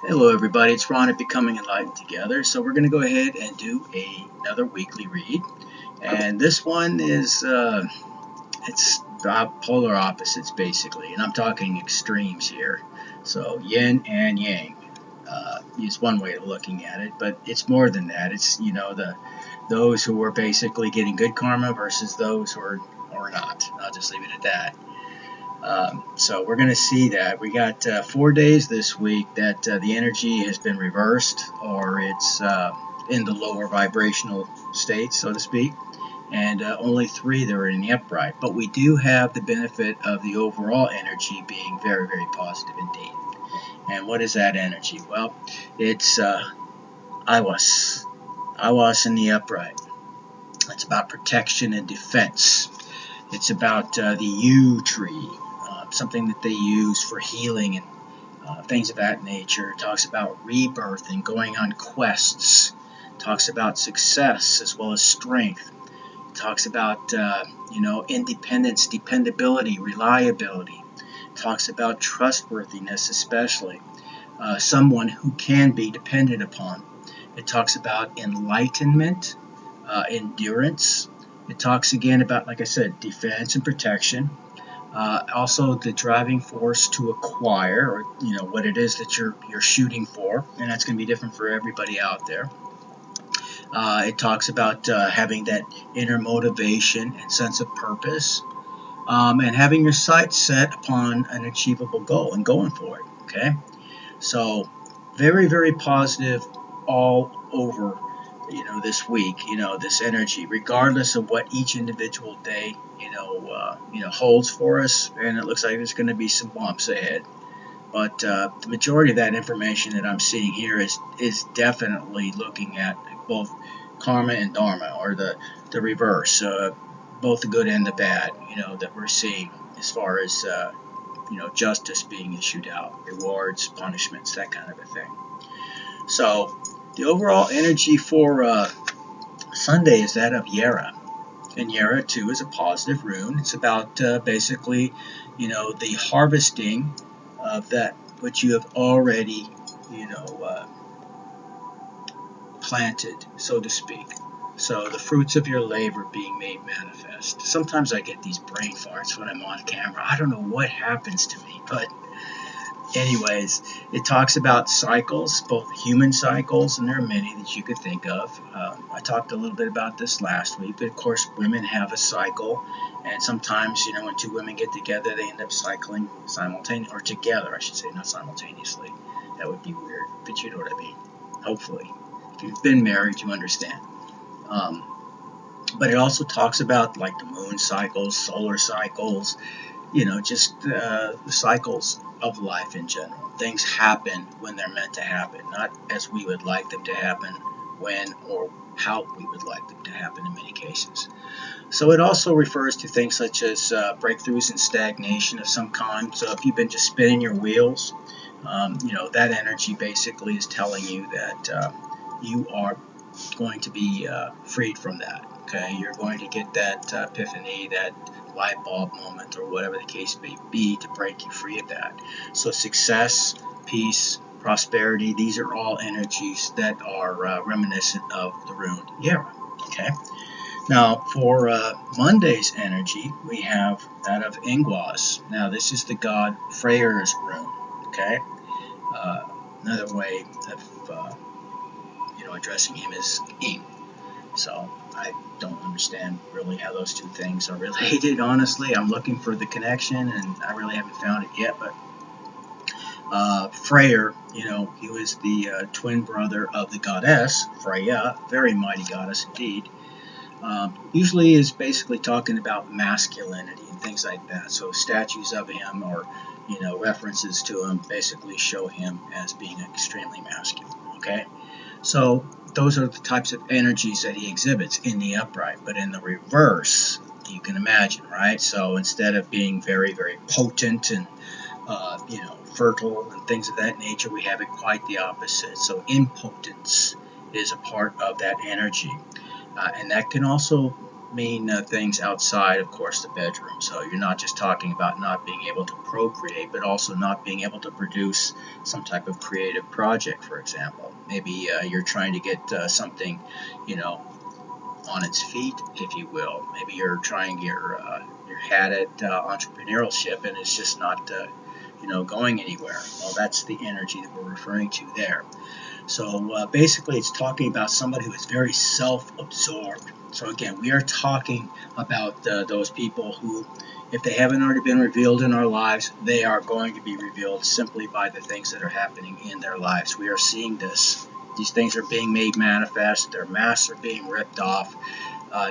Hello everybody, it's Ron at Becoming Enlightened Together. So we're going to go ahead and do another weekly read. And this one is, it's polar opposites basically. And I'm talking extremes here. So yin and yang is one way of looking at it. But it's more than that. It's, those who are basically getting good karma versus those who are not. I'll just leave it at that. So we're going to see that. We got 4 days this week that the energy has been reversed, or it's in the lower vibrational state, so to speak, and only 3 that are in the upright. But we do have the benefit of the overall energy being very, very positive indeed. And what is that energy? Well, it's Iwas in the upright. It's about protection and defense. It's about the yew tree, something that they use for healing and things of that nature. It talks about rebirth and going on quests. It talks about success as well as strength. It talks about independence, dependability, reliability. It talks about trustworthiness, especially someone who can be depended upon. It talks about enlightenment, endurance. It talks again about, like I said, defense and protection. Also, the driving force to acquire, or what it is that you're shooting for, and that's going to be different for everybody out there. It talks about having that inner motivation and sense of purpose, and having your sights set upon an achievable goal and going for it. Okay, so very, very positive all over. This week, this energy, regardless of what each individual day, holds for us, and it looks like there's going to be some bumps ahead. But the majority of that information that I'm seeing here is definitely looking at both karma and dharma, or the reverse, both the good and the bad, that we're seeing as far as justice being issued out, rewards, punishments, that kind of a thing. So the overall energy for Sunday is that of Yara. And Yara, too, is a positive rune. It's about basically, the harvesting of that which you have already, planted, so to speak. So the fruits of your labor being made manifest. Sometimes I get these brain farts when I'm on camera. I don't know what happens to me, but anyways, it talks about cycles, both human cycles, and there are many that you could think of. I talked a little bit about this last week, but of course women have a cycle, and sometimes, when 2 women get together, they end up cycling simultaneously, or together, I should say, not simultaneously. That would be weird, but you know what I mean. Hopefully. If you've been married, you understand. But it also talks about like the moon cycles, solar cycles, just the cycles of life in general. Things happen when they're meant to happen, not as we would like them to happen, when or how we would like them to happen in many cases. So it also refers to things such as breakthroughs and stagnation of some kind. So if you've been just spinning your wheels, that energy basically is telling you that you are going to be freed from that. Okay, you're going to get that epiphany, that light bulb moment, or whatever the case may be, to break you free of that. So success, peace, prosperity, these are all energies that are reminiscent of the rune Yara. Okay. Now for Monday's energy, we have that of Ingwas. Now this is the god Freyr's rune. Okay. Another way of addressing him is Ing. So I don't understand really how those two things are related, honestly. I'm looking for the connection, and I really haven't found it yet. But Freyr, he was the twin brother of the goddess Freya, very mighty goddess indeed. Usually is basically talking about masculinity and things like that. So statues of him, or references to him, basically show him as being extremely masculine. Okay, so those are the types of energies that he exhibits in the upright. But in the reverse, you can imagine, right? So instead of being very, very potent and fertile and things of that nature, we have it quite the opposite. So impotence is a part of that energy, and that can also mean things outside, of course, the bedroom. So you're not just talking about not being able to procreate, but also not being able to produce some type of creative project, for example. Maybe you're trying to get something, on its feet, if you will. Maybe you're trying your hat at entrepreneurship, and it's just not, going anywhere. Well, that's the energy that we're referring to there. So basically, it's talking about somebody who is very self-absorbed. So again, we are talking about those people who, if they haven't already been revealed in our lives, they are going to be revealed simply by the things that are happening in their lives. We are seeing this. These things are being made manifest. Their masks are being ripped off.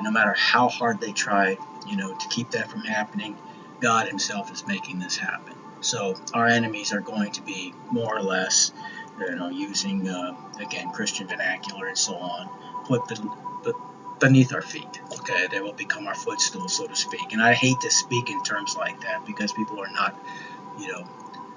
No matter how hard they try, to keep that from happening, God Himself is making this happen. So our enemies are going to be more or less, using, again, Christian vernacular and so on, put beneath our feet. Okay, they will become our footstool, so to speak. And I hate to speak in terms like that because people are not,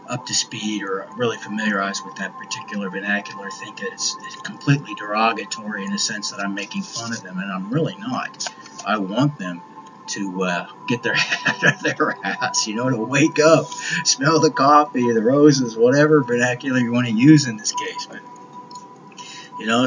up to speed or really familiarized with that particular vernacular, think it's completely derogatory in the sense that I'm making fun of them, and I'm really not. I want them to get their head out of their ass, to wake up, smell the coffee, the roses, whatever vernacular you want to use in this case. But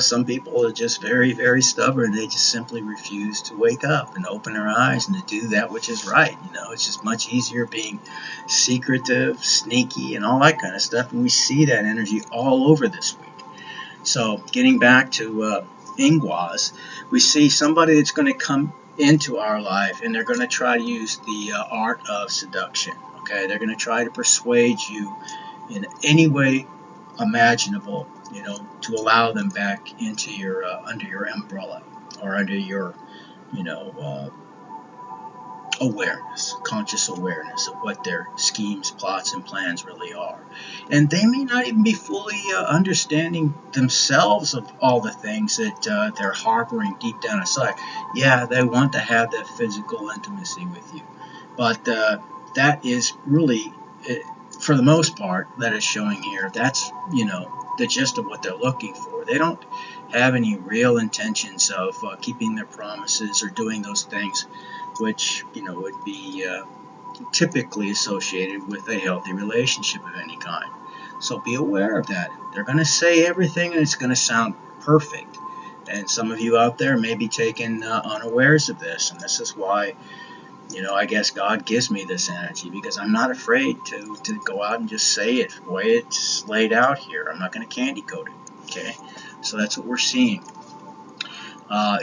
some people are just very, very stubborn. They just simply refuse to wake up and open their eyes and to do that which is right. It's just much easier being secretive, sneaky, and all that kind of stuff. And we see that energy all over this week. So getting back to Ingwas, we see somebody that's going to come into our life, and they're going to try to use the art of seduction. Okay, they're going to try to persuade you in any way imaginable, to allow them back into your under your umbrella or under your, awareness, conscious awareness of what their schemes, plots, and plans really are. And they may not even be fully understanding themselves of all the things that they're harboring deep down inside. Yeah, they want to have that physical intimacy with you, but that is really, for the most part, that is showing here. That's, the gist of what they're looking for. They don't have any real intentions of keeping their promises or doing those things which, would be typically associated with a healthy relationship of any kind. So be aware of that. They're going to say everything and it's going to sound perfect. And some of you out there may be taken unawares of this. And this is why, I guess God gives me this energy, because I'm not afraid to go out and just say it the way it's laid out here. I'm not going to candy coat it. Okay? So that's what we're seeing.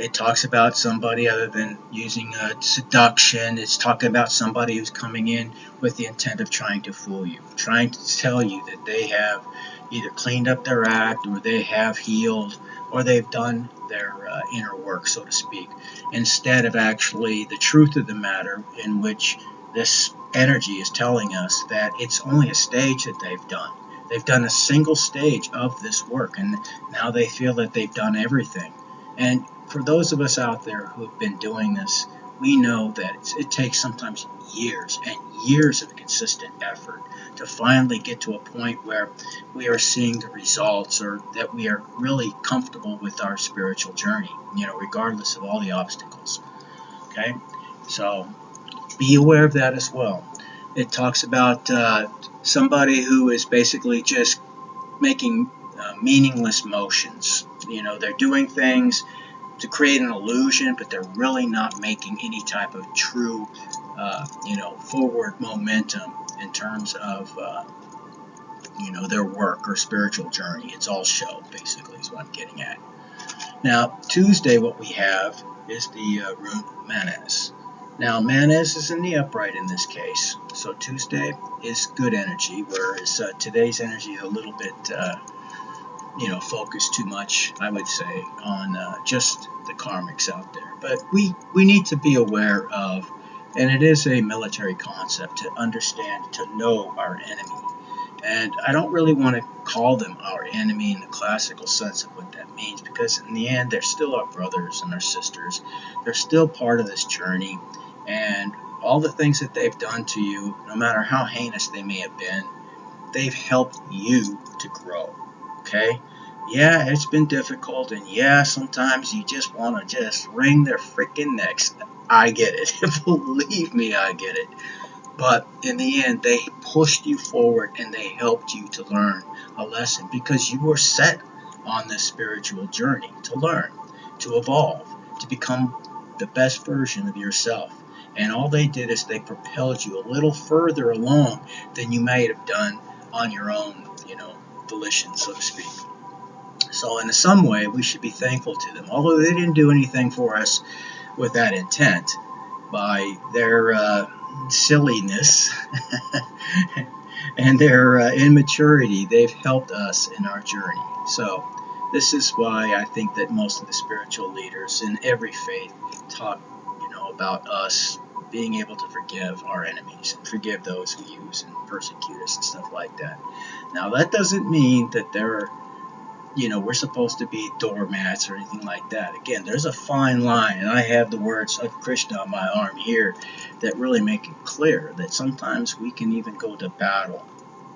It talks about somebody other than using seduction. It's talking about somebody who's coming in with the intent of trying to fool you, trying to tell you that they have either cleaned up their act, or they have healed, or they've done their inner work, so to speak, instead of actually the truth of the matter, in which this energy is telling us that it's only a stage that they've done. They've done a single stage of this work, and now they feel that they've done everything. And for those of us out there who have been doing this, we know that it takes sometimes years and years of consistent effort to finally get to a point where we are seeing the results, or that we are really comfortable with our spiritual journey, regardless of all the obstacles. Okay? So be aware of that as well. It talks about somebody who is basically just making meaningless motions. They're doing things to create an illusion, but they're really not making any type of true, forward momentum in terms of, their work or spiritual journey. It's all show, basically, is what I'm getting at. Now, Tuesday, what we have is the rune Manas. Now, Manas is in the upright in this case. So Tuesday is good energy, whereas today's energy is a little bit, focused too much, I would say, on just the karmics out there. But we need to be aware of, and it is a military concept, to understand, to know our enemy. And I don't really want to call them our enemy in the classical sense of what that means, because in the end, they're still our brothers and our sisters. They're still part of this journey, and all the things that they've done to you, no matter how heinous they may have been, they've helped you to grow. Okay? Yeah, it's been difficult, and yeah, sometimes you just want to just wring their freaking necks. I get it. Believe me, I get it. But in the end, they pushed you forward and they helped you to learn a lesson because you were set on this spiritual journey to learn, to evolve, to become the best version of yourself. And all they did is they propelled you a little further along than you might have done on your own, volition, so to speak. So in some way, we should be thankful to them. Although they didn't do anything for us with that intent, by their silliness and their immaturity, they've helped us in our journey. So this is why I think that most of the spiritual leaders in every faith talk, about us being able to forgive our enemies and forgive those who use and persecute us and stuff like that. Now that doesn't mean that we're supposed to be doormats or anything like that. Again, there's a fine line, and I have the words of Krishna on my arm here that really make it clear that sometimes we can even go to battle,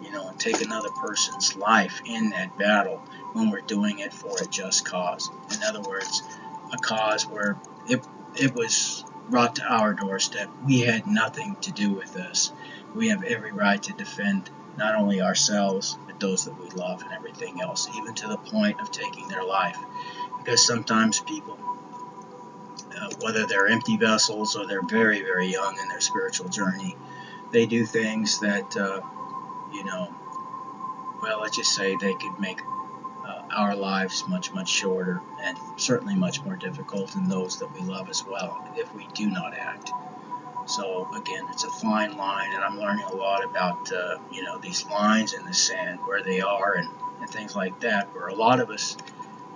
and take another person's life in that battle when we're doing it for a just cause. In other words, a cause where it was brought to our doorstep. We had nothing to do with this. We have every right to defend not only ourselves, but those that we love and everything else, even to the point of taking their life. Because sometimes people, whether they're empty vessels or they're very, very young in their spiritual journey, they do things that, let's just say they could make our lives much, much shorter and certainly much more difficult than those that we love as well if we do not act. So again, it's a fine line, and I'm learning a lot about these lines in the sand, where they are, and things like that. Where a lot of us,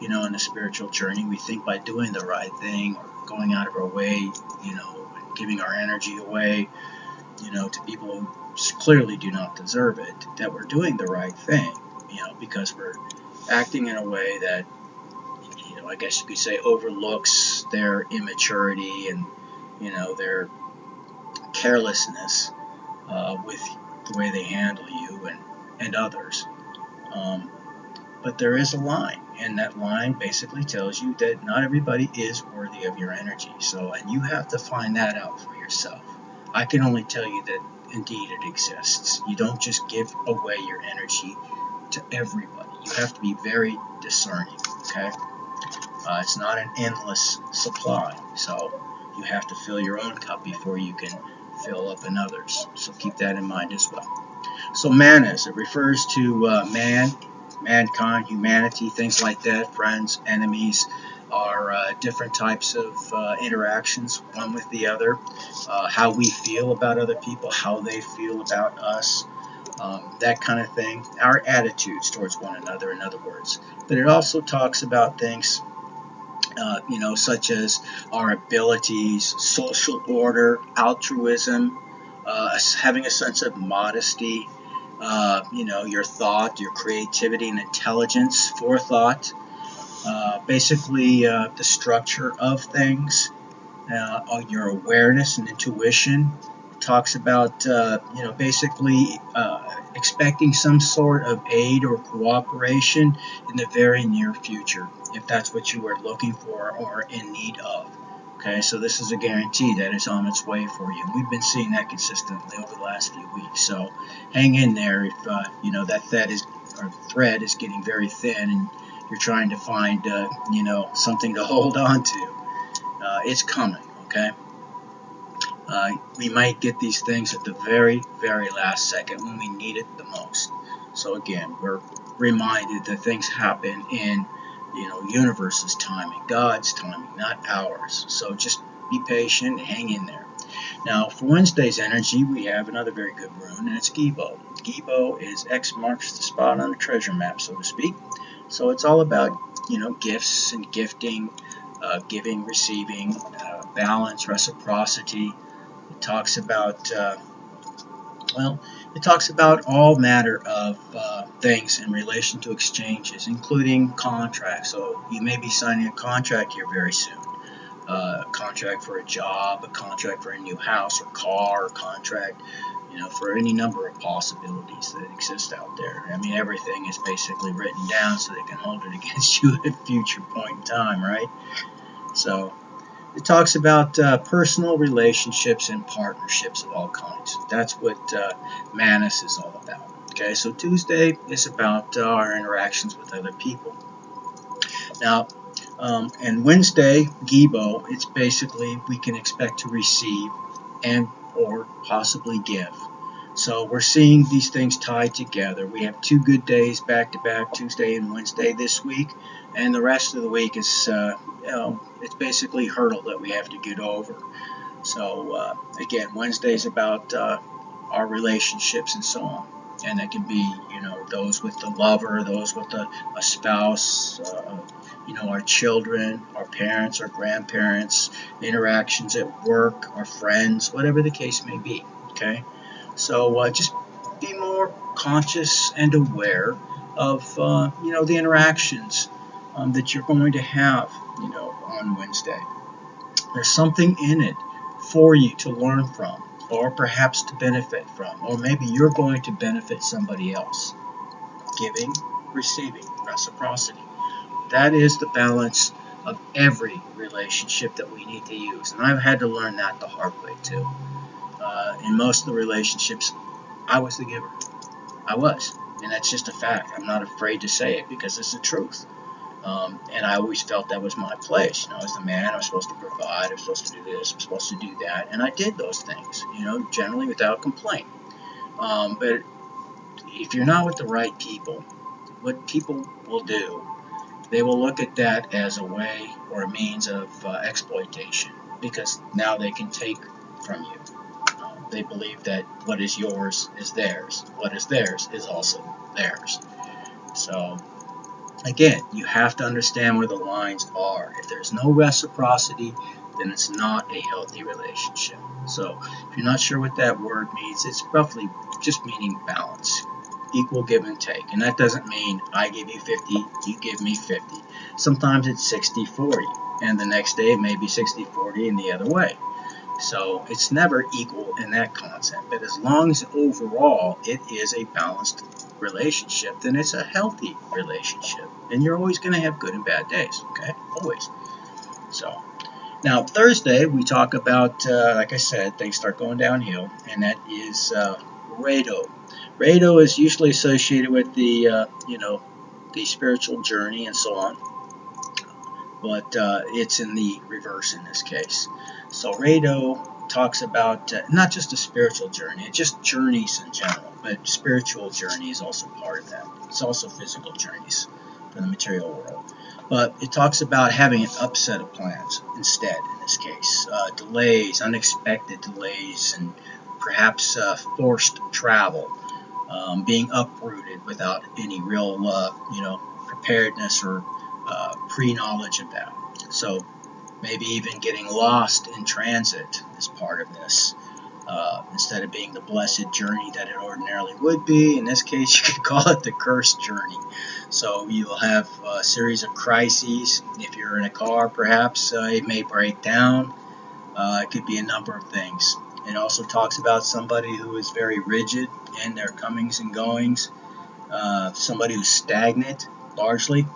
in the spiritual journey, we think by doing the right thing or going out of our way, giving our energy away, to people who clearly do not deserve it, that we're doing the right thing, because we're acting in a way that, I guess you could say, overlooks their immaturity and, their carelessness with the way they handle you and others. But there is a line, and that line basically tells you that not everybody is worthy of your energy. And you have to find that out for yourself. I can only tell you that indeed it exists. You don't just give away your energy to everybody. You have to be very discerning, okay? It's not an endless supply, so you have to fill your own cup before you can fill up another's. So keep that in mind as well. So manas, it refers to mankind, humanity, things like that, friends, enemies, are different types of interactions, one with the other, how we feel about other people, how they feel about us, that kind of thing, our attitudes towards one another, in other words. But it also talks about things such as our abilities, social order, altruism, having a sense of modesty, your thought, your creativity and intelligence, forethought, basically the structure of things, your awareness and intuition. It talks about, basically expecting some sort of aid or cooperation in the very near future, if that's what you are looking for or in need of. Okay, so this is a guarantee that is on its way for you. We've been seeing that consistently over the last few weeks. So hang in there if that thread is getting very thin and you're trying to find something to hold on to. It's coming. Okay. We might get these things at the very, very last second when we need it the most. So again, we're reminded that things happen in universe's timing, God's timing, not ours. So just be patient and hang in there. Now, for Wednesday's energy, we have another very good rune, and it's Gibo. Gibo is X marks the spot on a treasure map, so to speak. So it's all about, gifts and gifting, giving, receiving, balance, reciprocity. It talks about, all matter of things in relation to exchanges, including contracts. So you may be signing a contract here very soon. A contract for a job, a contract for a new house or car, a contract, for any number of possibilities that exist out there. I mean, everything is basically written down so they can hold it against you at a future point in time, right? So it talks about personal relationships and partnerships of all kinds. That's what Manus is all about. Okay, so Tuesday is about our interactions with other people. Now, and Wednesday, Gibo, it's basically we can expect to receive and or possibly give. So we're seeing these things tied together. We have 2 good days back to back, Tuesday and Wednesday this week, and the rest of the week is, it's basically a hurdle that we have to get over. So again, Wednesday is about our relationships and so on, and it can be, those with the lover, those with a spouse, our children, our parents, our grandparents, interactions at work, our friends, whatever the case may be. Okay. So just be more conscious and aware of, the interactions that you're going to have, on Wednesday. There's something in it for you to learn from, or perhaps to benefit from, or maybe you're going to benefit somebody else. Giving, receiving, reciprocity. That is the balance of every relationship that we need to use. And I've had to learn that the hard way too. In most of the relationships, I was the giver. I was. And that's just a fact. I'm not afraid to say it because it's the truth. And I always felt that was my place. As the man, I was supposed to provide, I was supposed to do this, I was supposed to do that. And I did those things, generally without complaint. But if you're not with the right people, what people will do, they will look at that as a way or a means of exploitation, because now they can take from you. They believe that what is yours is theirs. What is theirs is also theirs. So, again, you have to understand where the lines are. If there's no reciprocity, then it's not a healthy relationship. So, if you're not sure what that word means, it's roughly just meaning balance. Equal give and take. And that doesn't mean I give you 50, you give me 50. Sometimes it's 60-40, and the next day it may be 60-40 in the other way. So it's never equal in that concept. But as long as overall it is a balanced relationship, then it's a healthy relationship. And you're always going to have good and bad days, okay? Always. So now Thursday we talk about, like I said, things start going downhill, and that is Rado. Rado is usually associated with the, the spiritual journey and so on, but it's in the reverse in this case. So Rado talks about not just a spiritual journey, it's just journeys in general, but spiritual journey is also part of that. It's also physical journeys for the material world. But it talks about having an upset of plans instead, in this case. Delays, unexpected delays, and perhaps forced travel. Being uprooted without any real, preparedness or pre-knowledge of that. So maybe even getting lost in transit is part of this. Instead of being the blessed journey that it ordinarily would be, in this case you could call it the cursed journey. So you'll have a series of crises. If you're in a car, perhaps it may break down. It could be a number of things. It also talks about somebody who is very rigid in their comings and goings, somebody who's stagnant, largely,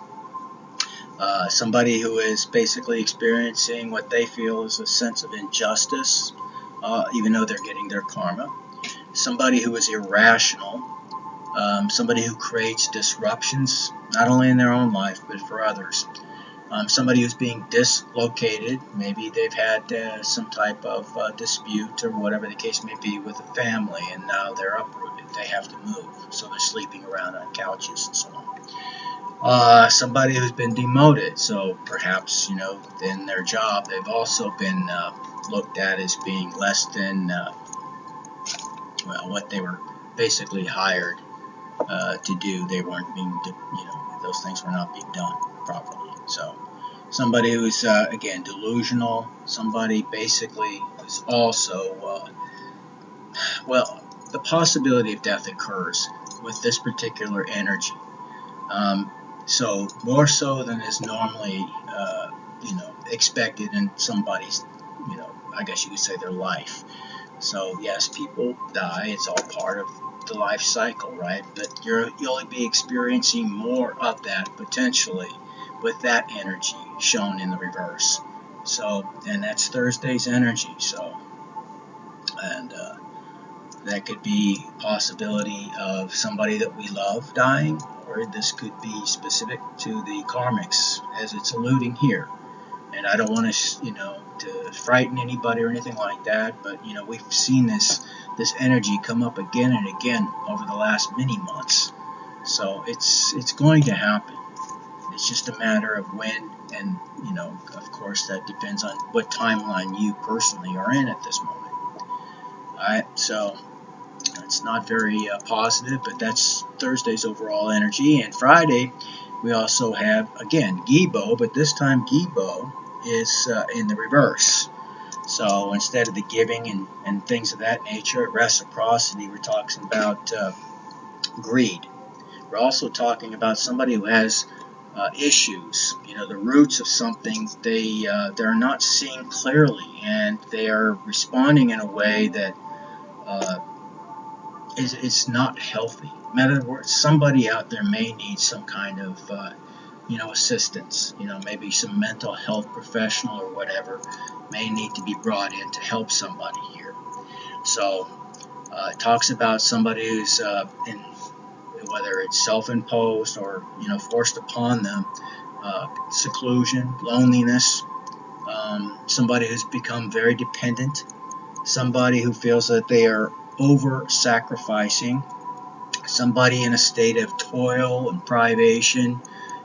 somebody who is basically experiencing what they feel is a sense of injustice, even though they're getting their karma, somebody who is irrational, somebody who creates disruptions, not only in their own life, but for others. Somebody who's being dislocated, maybe they've had some type of dispute or whatever the case may be with a family, and now they're uprooted. They have to move, so they're sleeping around on couches and so on. Somebody who's been demoted, so perhaps, in their job, they've also been looked at as being less than, what they were basically hired to do. They weren't being, those things were not being done properly. So somebody who's, again, delusional, somebody basically is also, the possibility of death occurs with this particular energy. So more so than is normally, expected in somebody's, I guess you could say their life. So yes, people die. It's all part of the life cycle, right? But you'll be experiencing more of that potentially with that energy shown in the reverse. So, and that's Thursday's energy. So, and that could be a possibility of somebody that we love dying, or this could be specific to the karmics, as it's alluding here. And I don't want to, to frighten anybody or anything like that, but we've seen this energy come up again and again over the last many months. So it's going to happen. It's just a matter of when, and of course that depends on what timeline you personally are in at this moment. All right, so it's not very positive, but that's Thursday's overall energy. And Friday, we also have, again, Gibo, but this time Gibo is in the reverse. So instead of the giving and things of that nature, reciprocity, we're talking about greed. We're also talking about somebody who has issues, the roots of something they're not seeing clearly, and they are responding in a way that it's not healthy. In other words, somebody out there may need some kind of assistance. Maybe some mental health professional or whatever may need to be brought in to help somebody here. So it talks about somebody who's in, whether it's self-imposed or forced upon them, seclusion, loneliness, somebody who's become very dependent, somebody who feels that they are over-sacrificing, somebody in a state of toil and privation,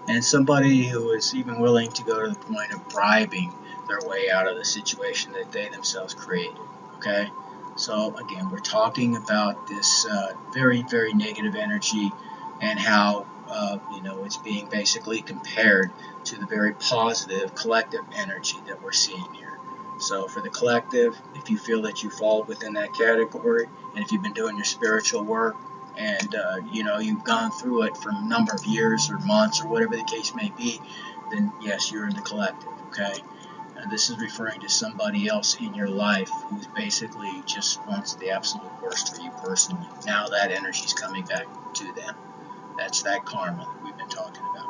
and somebody who is even willing to go to the point of bribing their way out of the situation that they themselves created. Okay? So again, we're talking about this very, very negative energy, and how it's being basically compared to the very positive collective energy that we're seeing here. So for the collective, if you feel that you fall within that category, and if you've been doing your spiritual work, and you've gone through it for a number of years or months or whatever the case may be, then yes, you're in the collective. Okay? This is referring to somebody else in your life who basically just wants the absolute worst for you personally. Now that energy is coming back to them. That's that karma that we've been talking about.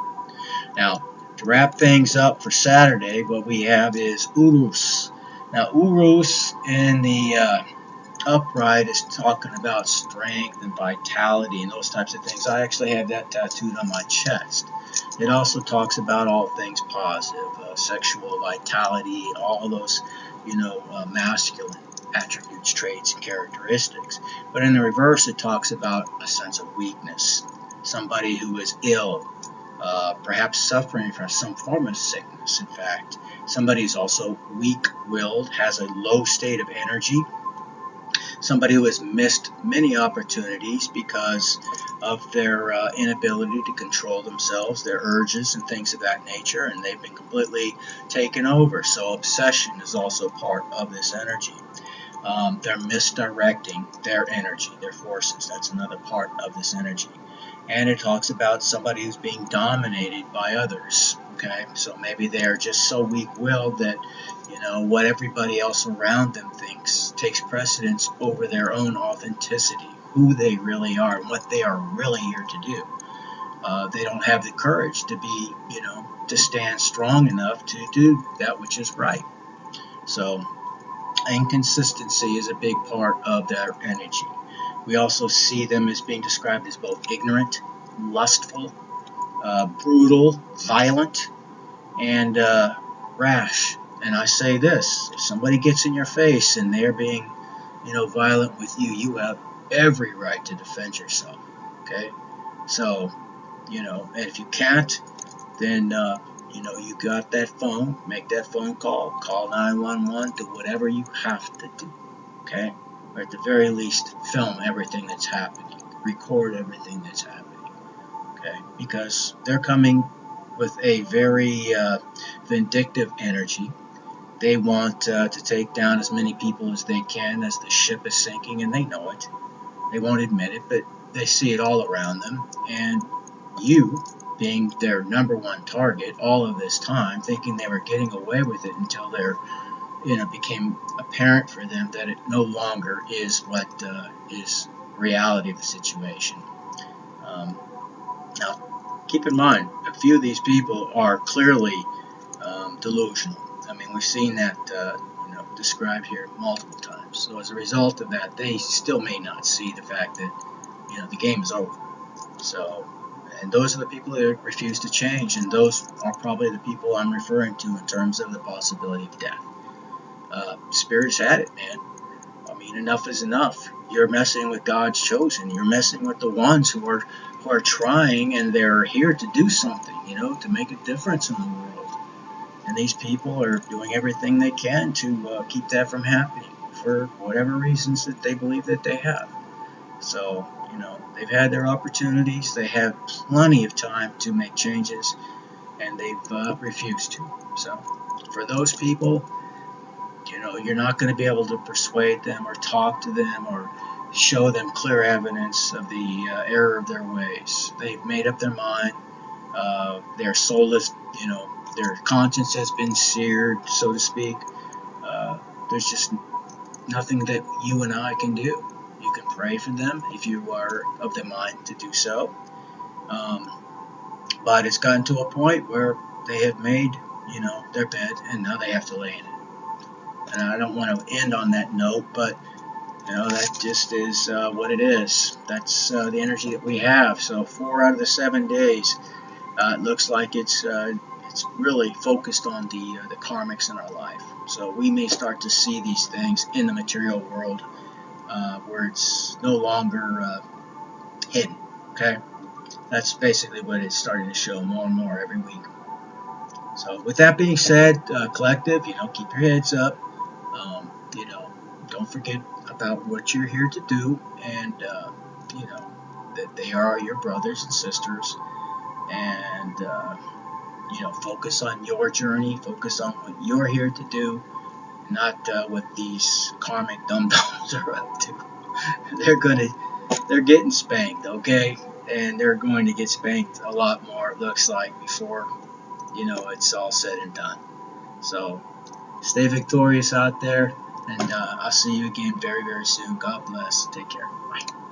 Now, to wrap things up for Saturday, what we have is Urus. Now, Urus in the upright is talking about strength and vitality and those types of things. I actually have that tattooed on my chest. It also talks about all things positive, sexual vitality, and all those, masculine attributes, traits, and characteristics. But in the reverse, it talks about a sense of weakness, somebody who is ill, perhaps suffering from some form of sickness. In fact, somebody who's also weak-willed, has a low state of energy, somebody who has missed many opportunities because of their inability to control themselves, their urges and things of that nature, and they've been completely taken over. So obsession is also part of this energy. They're misdirecting their energy, their forces. That's another part of this energy. And it talks about somebody who's being dominated by others. Okay, so maybe they're just so weak-willed that what everybody else around them thinks takes precedence over their own authenticity, who they really are, and what they are really here to do. They don't have the courage to be, to stand strong enough to do that which is right. So inconsistency is a big part of their energy. We also see them as being described as both ignorant, lustful, brutal, violent, and rash. And I say this, if somebody gets in your face and they're being, violent with you, you have every right to defend yourself. Okay? So, and if you can't, then, you got that phone, make that phone call 911, do whatever you have to do. Okay? Or at the very least, film everything that's happening, record everything that's happening. Okay? Because they're coming with a very vindictive energy. They want to take down as many people as they can as the ship is sinking, and they know it. They won't admit it, but they see it all around them. And you, being their number one target all of this time, thinking they were getting away with it until became apparent for them that it no longer is what is reality of the situation. Now, keep in mind, a few of these people are clearly delusional. I mean, we've seen that described here multiple times. So as a result of that, they still may not see the fact that the game is over. So, and those are the people that refuse to change, and those are probably the people I'm referring to in terms of the possibility of death. Spirit's at it, man. I mean, enough is enough. You're messing with God's chosen. You're messing with the ones who are trying, and they're here to do something, to make a difference in the world. And these people are doing everything they can to keep that from happening for whatever reasons that they believe that they have. So, they've had their opportunities. They have plenty of time to make changes, and they've refused to. So, for those people, you're not going to be able to persuade them or talk to them or show them clear evidence of the error of their ways. They've made up their mind. Their soul is, their conscience has been seared, so to speak. There's just nothing that you and I can do. You can pray for them if you are of the mind to do so. But it's gotten to a point where they have made, their bed, and now they have to lay in it. And I don't want to end on that note, but that just is what it is. That's the energy that we have. So 4 out of the 7 days, it looks like it's really focused on the karmics in our life. So we may start to see these things in the material world where it's no longer hidden. Okay, that's basically what it's starting to show more and more every week. So with that being said, collective, keep your heads up. Don't forget about what you're here to do, and that they are your brothers and sisters, and focus on your journey, focus on what you're here to do, not what these karmic dum-dums are up to. They're getting spanked, okay, and they're going to get spanked a lot more, it looks like, before it's all said and done. So stay victorious out there, and I'll see you again very, very soon. God bless. Take care. Bye.